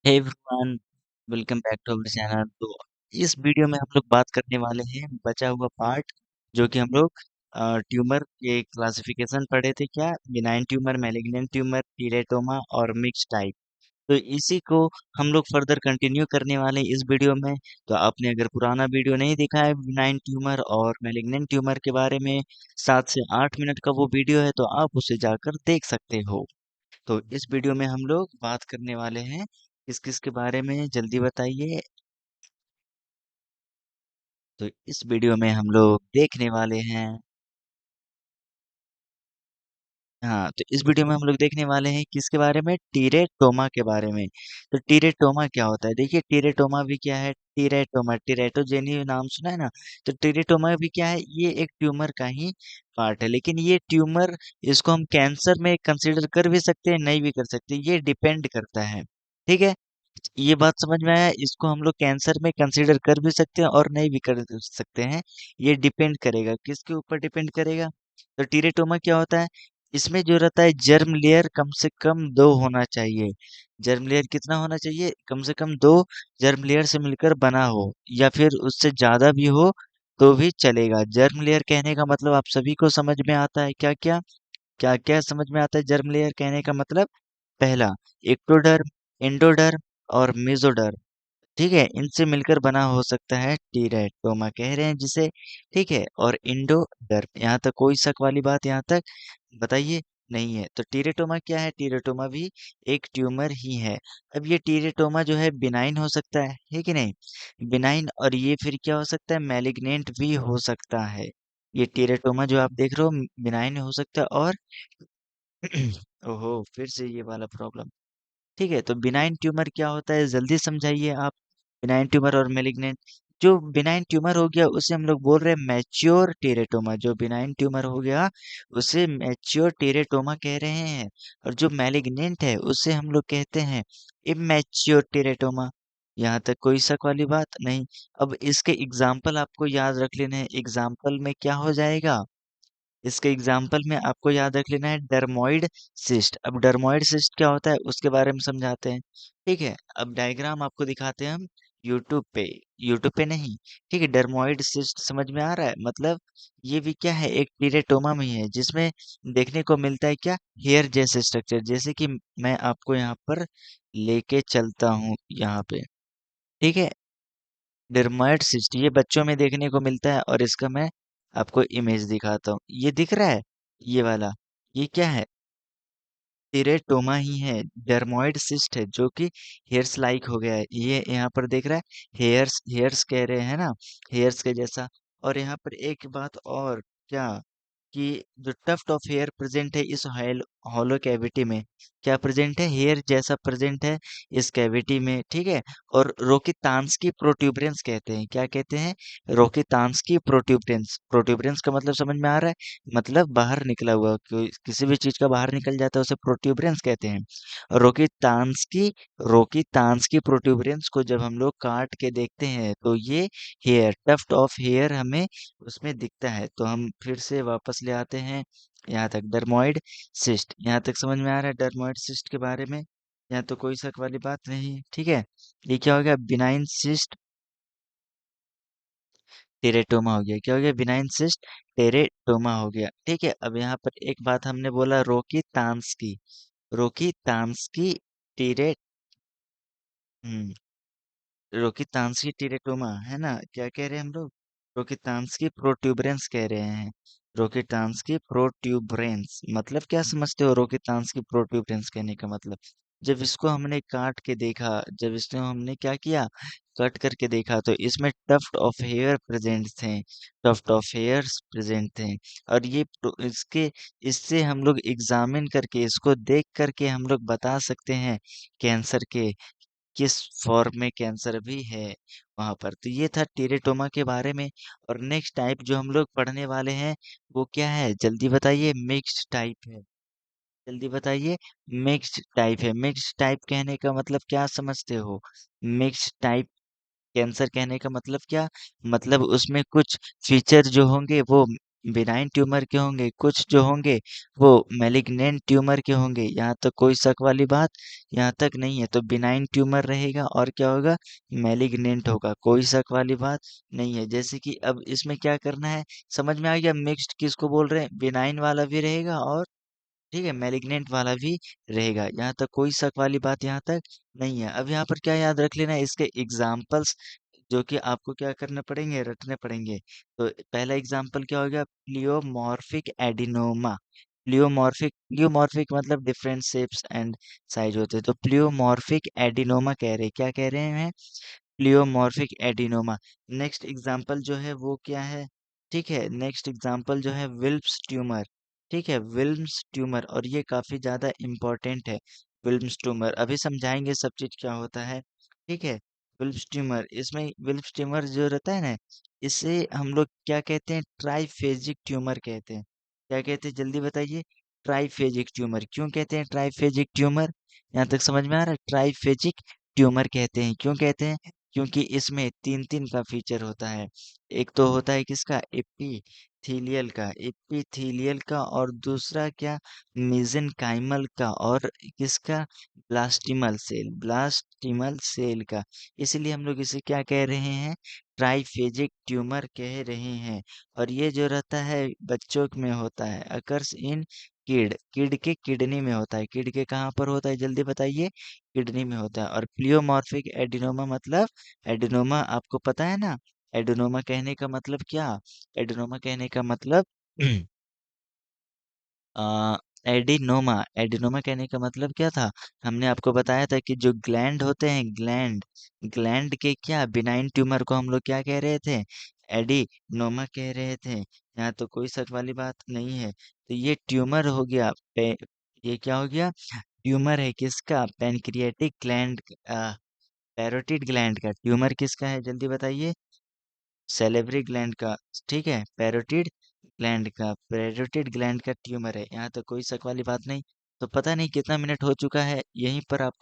Hey everyone, welcome back to our channel. तो इस video में हम लोग बात करने वाले हैं बचा हुआ पार्ट, जो कि हम लोग ट्यूमर के क्लासिफिकेशन पढ़े थे। क्या बिनाइन ट्यूमर, मैलिग्नेंट ट्यूमर, टीरेटोमा और मिक्स टाइप। तो इसी को हम लोग फर्दर कंटिन्यू करने वाले हैं इस वीडियो में। तो आपने अगर पुराना वीडियो नहीं देखा है बिनाइन ट्यूमर और मैलिग्नेंट ट्यूमर के बारे में, 7 से 8 मिनट का वो वीडियो है, तो आप उसे जाकर देख सकते हो। तो इस वीडियो में हम लोग बात करने वाले हैं किस किस के बारे में, जल्दी बताइए। तो इस वीडियो में हम लोग देखने वाले हैं, हाँ, तो इस वीडियो में हम लोग देखने वाले हैं किसके बारे में, टीरेटोमा के बारे में। तो टीरेटोमा क्या होता है, देखिए टीरेटोमा भी क्या है, टीरेटोमा टीरेटोजेनी नाम सुना है ना। तो टीरेटोमा भी क्या है, ये एक ट्यूमर का ही पार्ट है। लेकिन ये ट्यूमर, इसको हम कैंसर में कंसीडर कर भी सकते हैं, नहीं भी कर सकते, ये डिपेंड करता है। ठीक है, ये बात समझ में आया। इसको हम लोग कैंसर में कंसीडर कर भी सकते हैं और नहीं भी कर सकते हैं। ये डिपेंड करेगा, किसके ऊपर डिपेंड करेगा। तो टीरेटोमा क्या होता है, इसमें जो रहता है जर्म लेयर कम से कम 2 होना चाहिए। जर्म लेयर कितना होना चाहिए, कम से कम 2 जर्म लेयर से मिलकर बना हो, या फिर उससे ज्यादा भी हो तो भी चलेगा। जर्म लेयर कहने का मतलब आप सभी को समझ में आता है, क्या क्या क्या क्या समझ में आता है जर्म लेयर कहने का मतलब। पहला, एक्टोडर्म, एंडोडर्म और मेसोडर्म। ठीक है, इनसे मिलकर बना हो सकता है टीरेटोमा कह रहे हैं जिसे। ठीक है, और इंडोडर्म, यहाँ तक कोई शक वाली बात यहाँ तक बताइए नहीं है। तो टीरेटोमा क्या है, टीरेटोमा भी एक ट्यूमर ही है। अब ये टीरेटोमा जो है बिनाइन हो सकता है कि नहीं, बिनाइन, और ये फिर क्या हो सकता है, मैलिग्नेंट भी हो सकता है। ये टीरेटोमा जो आप देख रहे हो बिनाइन हो सकता है और ओहो, फिर से ये वाला प्रॉब्लम। ठीक है, तो बिनाइन ट्यूमर क्या होता है, जल्दी समझाइए आप। बिनाइन ट्यूमर और मेलिग्नेंट, जो बिनाइन ट्यूमर हो गया उसे हम लोग बोल रहे हैं मैच्योर टेरेटोमा। जो बिनाइन ट्यूमर हो गया उसे मैच्योर टेरेटोमा कह रहे हैं। और जो मैलिग्नेंट है उसे हम लोग कहते हैं इमैच्योर टेरेटोमा। यहाँ तक कोई शक वाली बात नहीं। अब इसके एग्जाम्पल आपको याद रख लेने हैं। एग्जाम्पल में क्या हो जाएगा, इसके एग्जाम्पल में आपको याद रख लेना है डर्मोइड सिस्ट। अब डर्मोइड सिस्ट क्या होता है उसके बारे में समझाते हैं। ठीक है, अब डायग्राम आपको दिखाते हैं हम यूट्यूब पे, यूट्यूब पे नहीं। ठीक है, डर्मोइड सिस्ट समझ में आ रहा है, मतलब ये भी क्या है, एक टीरेटोमा में ही है, जिसमें देखने को मिलता है क्या, हेयर जैसे स्ट्रक्चर। जैसे कि मैं आपको यहाँ पर लेके चलता हूँ यहाँ पे। ठीक है, डर्मोइड सिस्ट ये बच्चों में देखने को मिलता है, और इसका मैं आपको इमेज दिखाता हूँ। ये दिख रहा है, ये वाला, ये क्या है, टेरेटोमा ही है। डर्मोइड सिस्ट है जो कि हेयर्स लाइक हो गया है। ये यहाँ पर देख रहा है, हेयर्स हेयर्स कह रहे हैं ना, हेयर्स के जैसा। और यहाँ पर एक बात और, क्या, कि जो टफ्ट ऑफ हेयर प्रेजेंट है इस हॉलो कैविटी में, क्या प्रेजेंट है, हेयर जैसा प्रेजेंट है इस कैविटी में। ठीक है, और रोकितांस्की प्रोट्यूबरेंस कहते हैं, क्या कहते हैं, रोकितांस्की प्रोट्यूबरेंस। प्रोट्यूबरेंस का मतलब समझ में आ रहा है, मतलब बाहर निकला हुआ, किसी भी चीज का बाहर निकल जाता है उसे प्रोट्यूबरेंस कहते हैं। और रोकितांस्की प्रोट्यूबरेंस को जब हम लोग काट के देखते हैं तो ये हेयर, टफ्ट ऑफ हेयर हमें उसमें दिखता है। तो हम फिर से वापस ले आते हैं यहाँ तक, डर्मोइड सिस्ट यहाँ तक समझ में आ रहा है डर्मोइड सिस्ट के बारे में। यहाँ तो कोई शक वाली बात नहीं। ठीक है, ये क्या हो गया, बिनाइन सिस्ट टेरेटोमा हो गया। क्या हो गया, बिनाइन सिस्ट टेरेटोमा हो गया। ठीक है, अब यहाँ पर एक बात हमने बोला, रोकी तांस्की, रोकी तांस्की टीरे हम्म, रोकितांस्की टीरेटोमा है ना, क्या कह रहे हैं हम लोग, रोकितांस्की प्रोट्यूबरेंस कह रहे हैं। रोकितांस्की प्रोट्यूबरेंस मतलब क्या समझते हो, रोकितांस्की प्रोट्यूबरेंस कहने का मतलब, जब इसको हमने काट के देखा, जब इसको हमने क्या किया, कट करके देखा, तो इसमें टफ्ट ऑफ हेयर प्रेजेंट थे, टफ्ट ऑफ हेयर्स प्रेजेंट थे। और ये इसके, इससे हम लोग एग्जामिन करके, इसको देख करके हम लोग बता सकते हैं कैंसर के किस फॉर्म में कैंसर भी है वहां पर। तो ये था टेरेटोमा के बारे में। और नेक्स्ट टाइप जो हम लोग पढ़ने वाले हैं वो क्या है, जल्दी बताइए, मिक्स्ड टाइप है। जल्दी बताइए, मिक्स्ड टाइप है। मिक्स्ड टाइप कहने का मतलब क्या समझते हो, मिक्स्ड टाइप कैंसर कहने का मतलब क्या, मतलब उसमें कुछ फीचर जो होंगे वो बिनाइन ट्यूमर के होंगे, कुछ जो होंगे वो मैलिग्नेंट ट्यूमर के होंगे। यहाँ तक कोई शक वाली बात यहाँ तक नहीं है। तो बिनाइन ट्यूमर रहेगा और क्या होगा, मैलिग्नेंट होगा, कोई शक वाली बात नहीं है। जैसे कि अब इसमें क्या करना है, समझ में आ गया मिक्स्ड किसको बोल रहे हैं, बिनाइन वाला भी रहेगा और ठीक है मैलिग्नेंट वाला भी रहेगा। यहाँ तक कोई शक वाली बात यहाँ तक नहीं है। अब यहाँ पर क्या याद रख लेना है, इसके एग्जाम्पल्स जो कि आपको क्या करने पड़ेंगे, रटने पड़ेंगे। तो पहला एग्जाम्पल क्या हो गया, प्लियोमॉर्फिक एडिनोमा। प्लियोमॉर्फिक मतलब डिफरेंट शेप्स एंड साइज होते हैं। तो प्लियोमॉर्फिक एडिनोमा कह रहे हैं, क्या कह रहे हैं, प्लियोमॉर्फिक एडिनोमा। नेक्स्ट एग्जाम्पल जो है वो क्या है, ठीक है, नेक्स्ट एग्जाम्पल जो है विल्प्स ट्यूमर। ठीक है, विल्म्स ट्यूमर, और ये काफी ज्यादा इम्पोर्टेंट है। विल्म्स ट्यूमर अभी समझाएंगे सब चीज क्या होता है। ठीक है, विल्प्स ट्यूमर, इसमें विल्प्स ट्यूमर जो रहता है ना, इसे हम लोग क्या कहते हैं, ट्राइफेजिक ट्यूमर कहते हैं। क्या कहते हैं, जल्दी बताइए। ट्राइफेजिक ट्यूमर, क्यों कहते हैं ट्राइफेजिक ट्यूमर, यहाँ तक समझ में आ रहा है। ट्राइफेजिक ट्यूमर कहते हैं, क्यों कहते हैं, क्योंकि इसमें तीन तीन का फीचर होता है। एक तो होता है किसका, एपिथीलियल का, और दूसरा क्या, मेसेनकाइमल का, और किसका, ब्लास्टिमल सेल का। इसलिए हम लोग इसे क्या कह रहे हैं, ट्राइफेजिक ट्यूमर कह रहे हैं। और ये जो रहता है बच्चों में होता है, अकर्स इन किड के किडनी में होता है। किड के कहाँ पर होता है, जल्दी बताइए। किडनी में होता है। और प्लियोमॉर्फिक एडिनोमा मतलब, एडिनोमा आपको पता है ना, एडिनोमा कहने का मतलब क्या, एडिनोमा कहने का मतलब आ, एडिनोमा कहने का मतलब क्या था, हमने आपको बताया था कि जो ग्लैंड होते हैं, ग्लैंड के क्या, बिनाइन ट्यूमर को हम लोग क्या कह रहे थे, एडिनोमा कह रहे थे। यहाँ तो कोई शक वाली बात नहीं है। तो ये ट्यूमर हो गया, ये क्या हो गया, ट्यूमर है किसका, पैनक्रियाटिक ग्लैंड, पैरोटिड ग्लैंड का। ट्यूमर किसका है, जल्दी बताइए, सेलेब्री ग्लैंड का। ठीक है, पैरोटिड ग्लैंड का ट्यूमर है। यहाँ तो कोई शक वाली बात नहीं। तो पता नहीं कितना मिनट हो चुका है, यहीं पर आपको